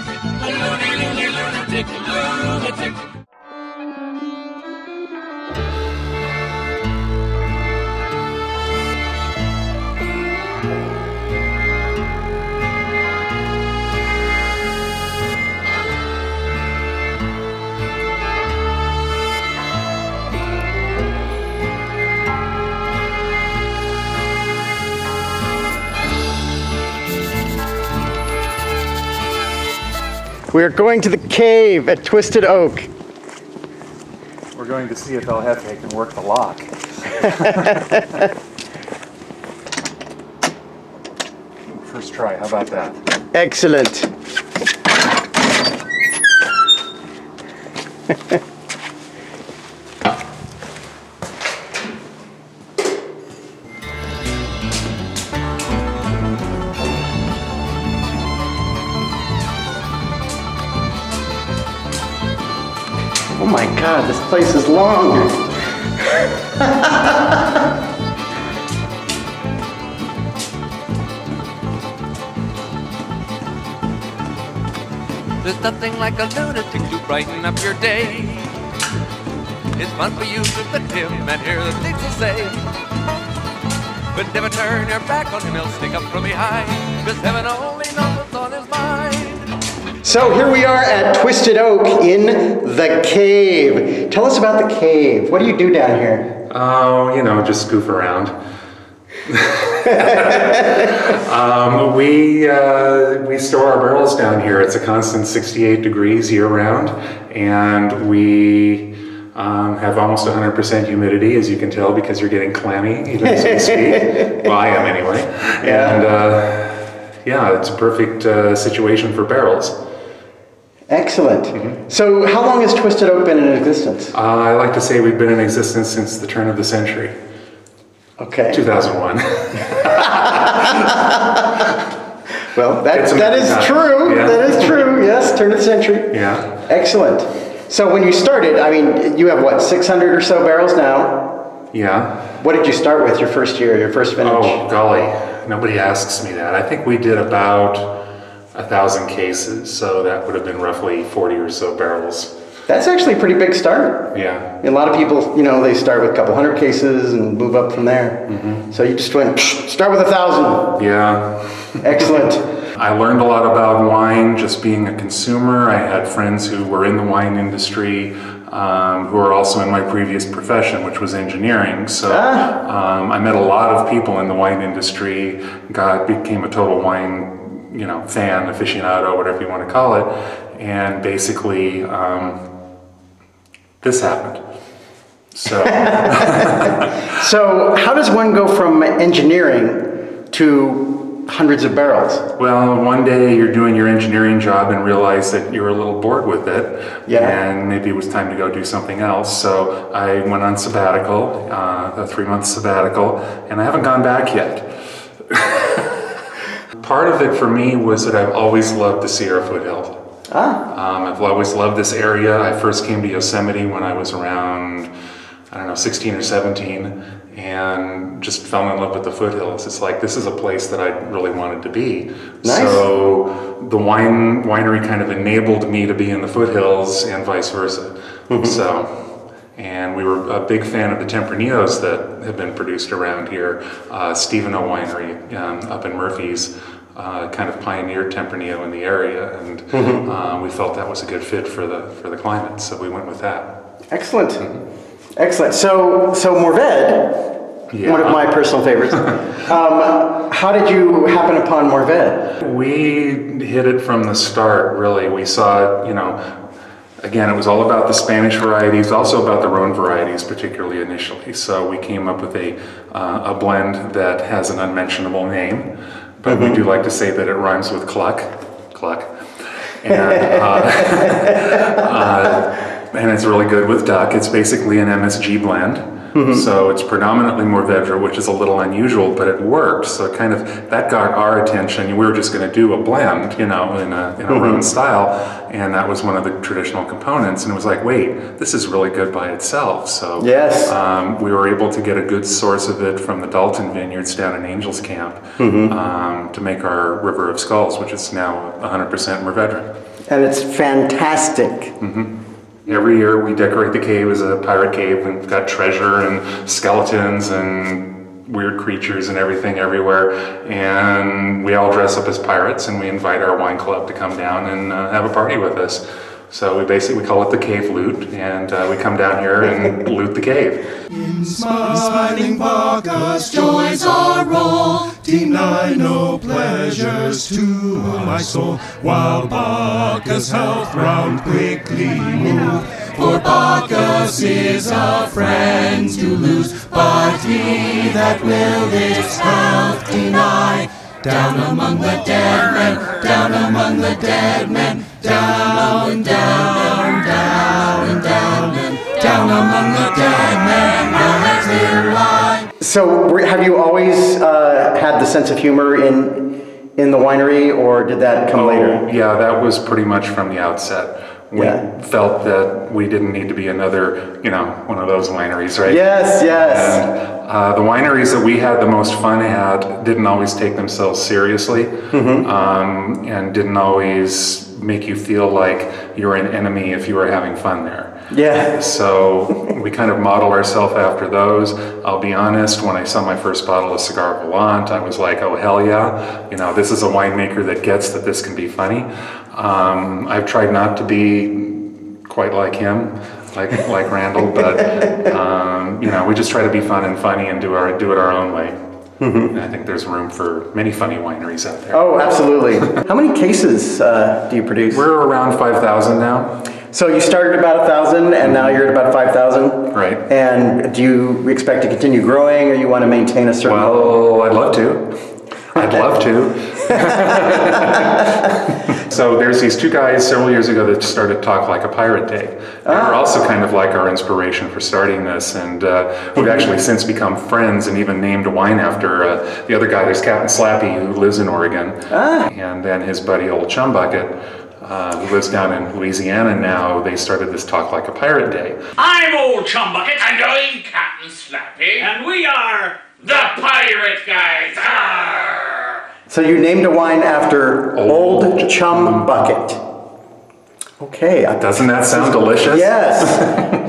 lunatic, lunatic, lunatic. We're going to the cave at Twisted Oak. We're going to see if El Jefe can work the lock. First try, how about that? Excellent. Oh my God, this place is long. There's nothing like a lunatic to brighten up your day. It's fun for you to lift him and hear the things he'll say. But never turn your back on him, he'll sneak up from behind. Cause heaven only knows what's on his mind. So here we are at Twisted Oak in the cave. Tell us about the cave. What do you do down here? Oh, you know, just goof around. We store our barrels down here. It's a constant 68 degrees year round, and we have almost 100% humidity, as you can tell, because you're getting clammy even as we speak. Well, I am anyway. Yeah. And yeah, it's a perfect situation for barrels. Excellent. Mm-hmm. So how long has Twisted Oak been in existence? I like to say we've been in existence since the turn of the century. Okay. 2001. Well, that is true. Yeah. That is true. Yes, turn of the century. Yeah. Excellent. So when you started, I mean, you have what, 600 or so barrels now? Yeah. What did you start with your first year, your first vintage? Oh, golly. Nobody asks me that. I think we did about 1,000 cases, so that would have been roughly 40 or so barrels. That's actually a pretty big start. Yeah. A lot of people, you know, they start with a couple hundred cases and move up from there. Mm-hmm. So you just went, start with 1,000. Yeah. Excellent. I learned a lot about wine just being a consumer. I had friends who were in the wine industry who are also in my previous profession, which was engineering. So I met a lot of people in the wine industry, became a total wine fan, aficionado, whatever you want to call it. And basically, this happened. So, so how does one go from engineering to hundreds of barrels? Well, one day you're doing your engineering job and realize that you're a little bored with it. Yeah. And maybe it was time to go do something else. So I went on sabbatical, a 3-month sabbatical, and I haven't gone back yet. Part of it for me was that I've always loved the Sierra Foothills. I've always loved this area. I first came to Yosemite when I was around, 16 or 17, and just fell in love with the foothills. It's like, this is a place that I really wanted to be. Nice. So the winery kind of enabled me to be in the foothills and vice versa. Mm-hmm. And we were a big fan of the Tempranillos that have been produced around here. Stephen O. Winery up in Murphy's kind of pioneered Tempranillo in the area, and we felt that was a good fit for the climate, so we went with that. Excellent. Mm-hmm. Excellent. So Mourvèdre, one of my personal favorites. How did you happen upon Mourvèdre? We hit it from the start, really. We saw it, again, it was all about the Spanish varieties, also about the Rhone varieties, particularly initially. So we came up with a blend that has an unmentionable name, but we do like to say that it rhymes with cluck. And it's really good with duck. It's basically an MSG blend. So it's predominantly Mourvèdre, which is a little unusual, but it worked. So that got our attention. We were just going to do a blend, in a Rhone style, and that was one of the traditional components. And it was like, wait, this is really good by itself. So yes, we were able to get a good source of it from the Dalton Vineyards down in Angels Camp to make our River of Skulls, which is now 100% Mourvèdre. And it's fantastic. Every year we decorate the cave as a pirate cave, and we've got treasure and skeletons and weird creatures and everything everywhere. And we all dress up as pirates, and we invite our wine club to come down and have a party with us. So we basically call it the cave loot, and we come down here and loot the cave. In smiling Bacchus joys are all, deny no pleasures to my soul, while Bacchus' health round quickly move. For Bacchus is a friend to lose, but he that will his health deny, down among the dead men, down among the dead men, down, down, down, down, down among the dead men, will clear lie. So have you always had the sense of humor in the winery, or did that come later? Yeah, that was pretty much from the outset. We felt that we didn't need to be another, one of those wineries, right? Yes, yes. And the wineries that we had the most fun at didn't always take themselves seriously, and didn't always make you feel like you were an enemy if you were having fun there. Yeah. So we kind of model ourselves after those. I'll be honest, when I saw my first bottle of Cigar Volant, I was like, oh hell yeah, this is a winemaker that gets that this can be funny. I've tried not to be quite like him, like Randall, but we just try to be fun and funny and do it our own way. And I think there's room for many funny wineries out there. Oh, absolutely. How many cases do you produce? We're around 5,000 now. So you started at about 1,000, and now you're at about 5,000? Right. And do you expect to continue growing, or you want to maintain a certain level? Well, I'd love to. I'd love to. So there's these two guys several years ago that started Talk Like a Pirate Day. They were also kind of like our inspiration for starting this, and we've actually since become friends and even named a wine after the other guy. There's Captain Slappy, who lives in Oregon, and then his buddy Old Chum Bucket, who lives down in Louisiana now. They started this Talk Like a Pirate Day. I'm Old Chum Bucket. And I'm Captain Slappy. And we are the Pirate Guys. Arr! So you named a wine after Old Chum Bucket. Okay. Doesn't that sound delicious? Yes.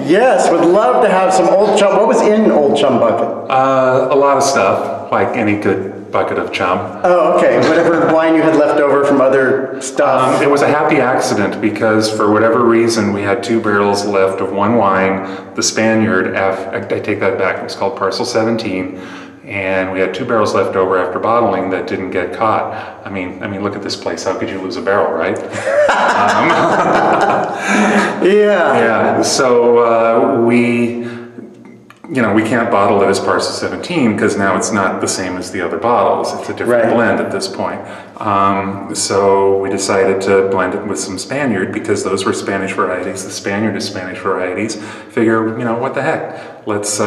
Yes, would love to have some Old Chum. What was in Old Chum Bucket? A lot of stuff, like any good bucket of chum. Oh, okay. Whatever wine you had left over from other stuff. It was a happy accident because for whatever reason we had 2 barrels left of one wine, the Spaniard, I take that back, it was called Parcel 17, and we had 2 barrels left over after bottling that didn't get caught. I mean, look at this place. How could you lose a barrel, right? Yeah. So we can't bottle it as Parcel 17 because now it's not the same as the other bottles. It's a different blend at this point. So we decided to blend it with some Spaniard because those were Spanish varieties. The Spaniard is Spanish varieties. Figure, what the heck? Let's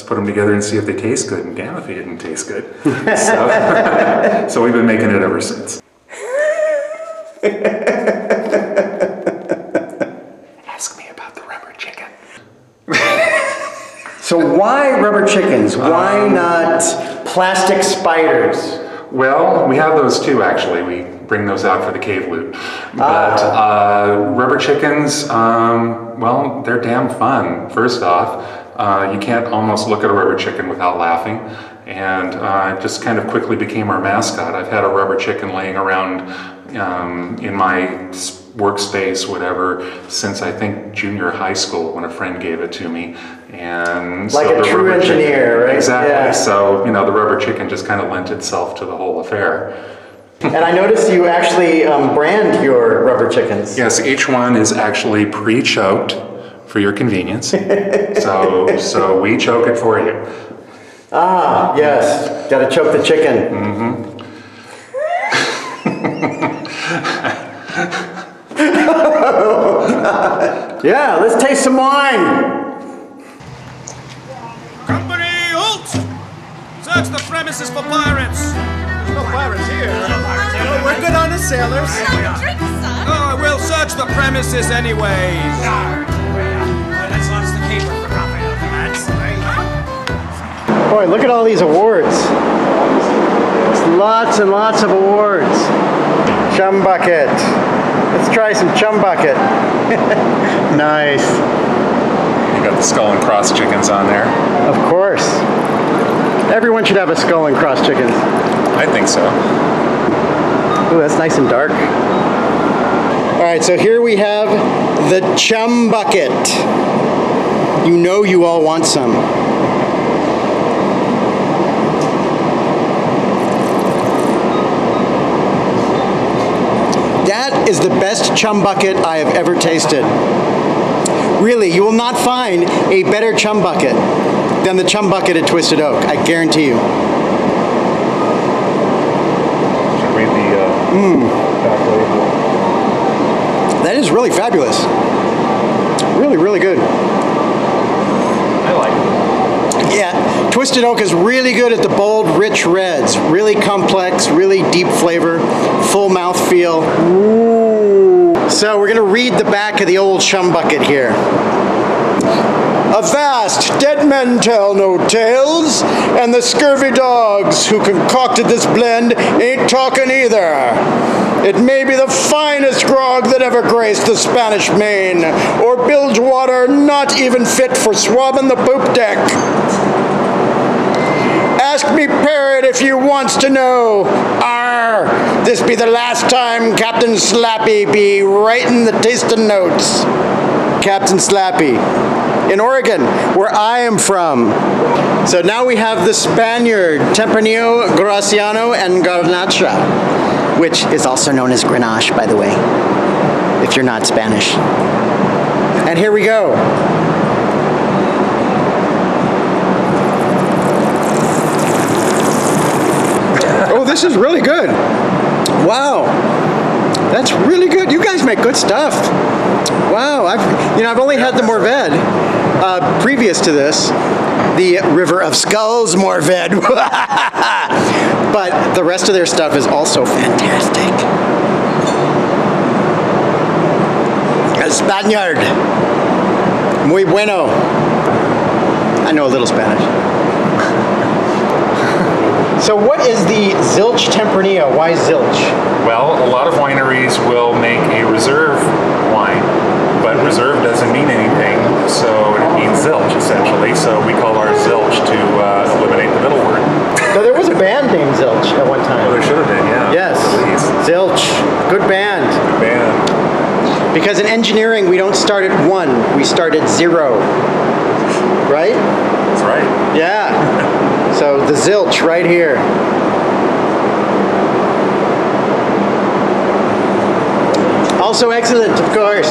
put them together and see if they taste good. And damn if they didn't taste good. So we've been making it ever since. Ask me about the rubber chicken. So why rubber chickens? Why not plastic spiders? Well, we have those too, actually. We bring those out for the cave loot. But rubber chickens, well, they're damn fun, first off. You can't almost look at a rubber chicken without laughing. And it just kind of quickly became our mascot. I've had a rubber chicken laying around in my workspace, whatever, since I think junior high school when a friend gave it to me. And like so a true engineer, right? Exactly. Yeah. So, the rubber chicken just kind of lent itself to the whole affair. And I noticed you actually brand your rubber chickens. Yes, each one is actually pre-choked for your convenience. so we choke it for you. Ah, yes. Got to choke the chicken. Yeah, let's taste some wine. Company, halt! Search the premises for pirates. There's no pirates here. No, we're good on the sailors. Oh, we'll search the premises anyways. Let's launch the caper for coffee. Boy, look at all these awards. It's lots and lots of awards. Chum Bucket. Let's try some chum bucket. Nice. You got the skull and cross chickens on there. Of course. Everyone should have a skull and cross chickens. I think so. Ooh, that's nice and dark. All right, so here we have the chum bucket. You know you all want some. That is the best chum bucket I have ever tasted. Really, you will not find a better chum bucket than the chum bucket at Twisted Oak. I guarantee you. Should read the back label. That is really fabulous. Really, really good. I like it. Yeah, Twisted Oak is really good at the bold, rich reds. Really complex, really deep flavor, full mouthfeel. Ooh. So we're gonna read the back of the old chum bucket here. Avast, dead men tell no tales, and the scurvy dogs who concocted this blend ain't talking either. It may be the finest grog that ever graced the Spanish Main, or bilge water not even fit for swabbing the poop deck. Ask me Parrot if you wants to know. Arr, this be the last time Captain Slappy be writing the tasting notes. Captain Slappy. In Oregon, where I am from. So now we have the Spaniard, Tempranillo, Graciano, and Garnacha, which is also known as Grenache, by the way, if you're not Spanish. And here we go. Oh, this is really good. Wow. That's really good. You guys make good stuff. Wow, I've only had the Mourvèdre previous to this, the River of Skulls Mourvèdre, but the rest of their stuff is also fantastic. El Spaniard, muy bueno. I know a little Spanish. So what is the Zilch Tempranillo? Why Zilch? Well, a lot of wineries will make a reserve wine, but reserve doesn't mean anything, so it means zilch essentially. So we call ours zilch to eliminate the middle word. So there was a band named Zilch at one time. Oh, there should have been, yeah. Yes, Zilch, good band. Good band. Because in engineering, we don't start at 1, we start at 0. Right? That's right. Yeah. So the Zilch right here. Also excellent, of course.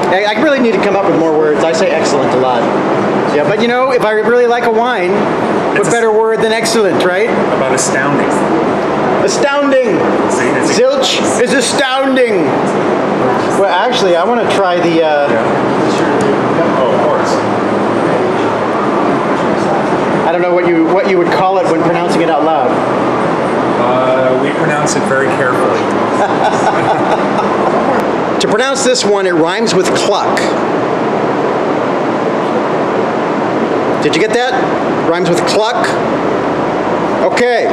I really need to come up with more words. I say excellent a lot. Yeah, but you know, if I really like a wine, what better word than excellent, right? About astounding. Astounding. See, Zilch is astounding. Well, actually, I want to try the... Oh, of course. I don't know what you would call it when pronouncing it out loud. We pronounce it very carefully. To pronounce this one, it rhymes with cluck. Did you get that? Rhymes with cluck? Okay,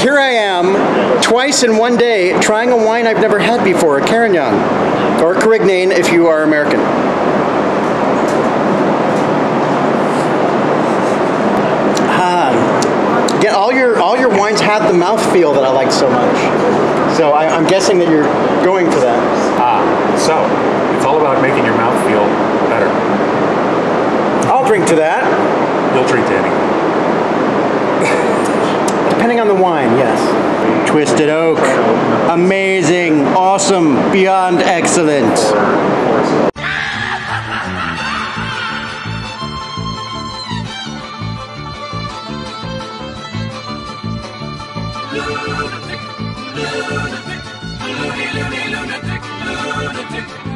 here I am, twice in one day, trying a wine I've never had before, a Carignan, or Carignan if you are American. Again, all your wines have the mouthfeel that I like so much. So I'm guessing that you're going for that. So it's all about making your mouth feel better. I'll drink to that. You'll drink to anything. Depending on the wine, yes. Twisted Oak. Amazing, awesome, beyond excellent. Lunatic, lunatic, lunatic, lunatic, lunatic.